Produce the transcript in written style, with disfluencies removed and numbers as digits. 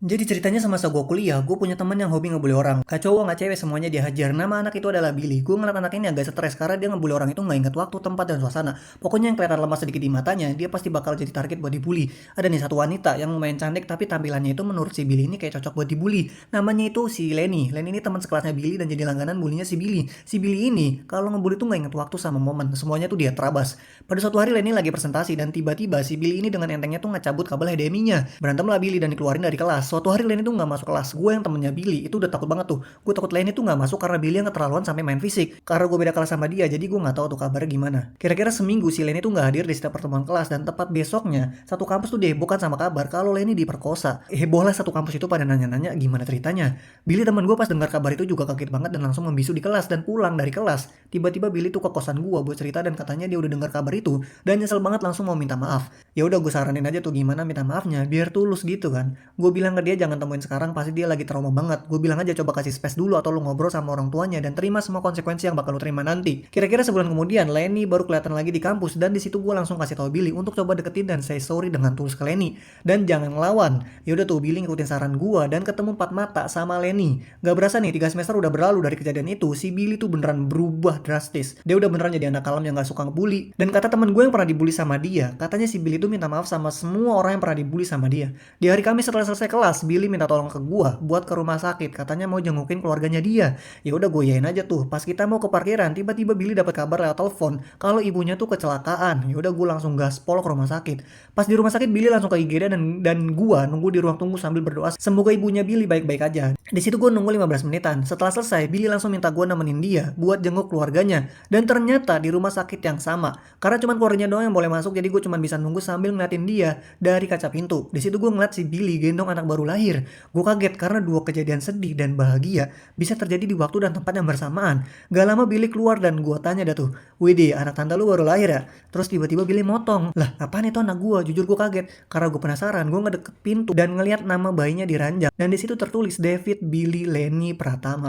Jadi ceritanya semasa gue kuliah, gue punya temen yang hobi ngebully orang. Gak cowok, gak cewek, semuanya dia hajar. Nama anak itu adalah Billy. Gue ngeliat anak ini agak stres karena dia ngebully orang itu nggak inget waktu, tempat, dan suasana. Pokoknya yang kelihatan lemah sedikit di matanya, dia pasti bakal jadi target buat dibully. Ada nih satu wanita yang lumayan cantik tapi tampilannya itu menurut si Billy ini kayak cocok buat dibully. Namanya itu si Lenny. Lenny ini teman sekelasnya Billy dan jadi langganan bulinya si Billy. Si Billy ini kalau ngebully tuh nggak inget waktu sama momen. Semuanya tuh dia terabas. Pada suatu hari Lenny lagi presentasi dan tiba-tiba si Billy ini dengan entengnya tuh ngecabut kabel HDMI-nya. Berantem lah Billy dan dikeluarin dari kelas. Suatu hari Lenny tuh nggak masuk kelas. Gue yang temennya Billy itu udah takut banget tuh. Gue takut Lenny tuh nggak masuk karena Billy yang keterlaluan sampai main fisik. Karena gue beda kelas sama dia, jadi gue nggak tahu tuh kabarnya gimana. Kira-kira seminggu si Lenny tuh nggak hadir di setiap pertemuan kelas dan tepat besoknya satu kampus tuh dihebohkan sama kabar kalau Lenny diperkosa. Hebohlah satu kampus itu pada nanya-nanya gimana ceritanya. Billy teman gue pas dengar kabar itu juga kaget banget dan langsung membisu di kelas dan pulang dari kelas. Tiba-tiba Billy tuh ke kosan gue buat cerita dan katanya dia udah dengar kabar itu dan nyesel banget langsung mau minta maaf. Ya udah gue saranin aja tuh gimana minta maafnya biar tulus gitu kan. Gue bilang ke dia jangan temuin sekarang, pasti dia lagi trauma banget. Gue bilang aja coba kasih space dulu atau lu ngobrol sama orang tuanya dan terima semua konsekuensi yang bakal lu terima nanti. Kira-kira sebulan kemudian Lenny baru kelihatan lagi di kampus dan di situ gue langsung kasih tahu Billy untuk coba deketin dan say sorry dengan tulus ke Lenny dan jangan ngelawan. Ya udah tuh Billy ngikutin saran gue dan ketemu empat mata sama Lenny. Gak berasa nih 3 semester udah berlalu dari kejadian itu, si Billy tuh beneran berubah drastis. Dia udah beneran jadi anak kalem yang gak suka ngebully. Dan kata temen gue yang pernah dibully sama dia, katanya si Billy tuh minta maaf sama semua orang yang pernah dibully sama dia. Di hari Kamis setelah selesai kelas, Billy minta tolong ke gua buat ke rumah sakit. Katanya mau jengukin keluarganya dia. Ya udah gue yain aja tuh. Pas kita mau ke parkiran, tiba-tiba Billy dapat kabar lewat telepon kalau ibunya tuh kecelakaan. Ya udah gue langsung gaspol ke rumah sakit. Pas di rumah sakit Billy langsung ke IGD dan gua nunggu di ruang tunggu sambil berdoa semoga ibunya Billy baik-baik aja. Di situ gue nunggu 15 menitan. Setelah selesai, Billy langsung minta gue nemenin dia buat jenguk keluarganya. Dan ternyata di rumah sakit yang sama. Karena cuma keluarganya doang yang boleh masuk, jadi gue cuma bisa nunggu sambil ngeliatin dia dari kaca pintu. Di situ gue ngeliat si Billy gendong anak baru lahir. Gue kaget karena dua kejadian sedih dan bahagia bisa terjadi di waktu dan tempat yang bersamaan. Gak lama Billy keluar dan gue tanya dah tuh, "Widih, anak tante lu baru lahir ya?" Terus tiba-tiba Billy motong. Lah, apaan itu anak gue? Jujur gue kaget. Karena gue penasaran, gue ngedeket pintu dan ngeliat nama bayinya di ranjang. Dan di situ tertulis David Billy Lenny Pratama.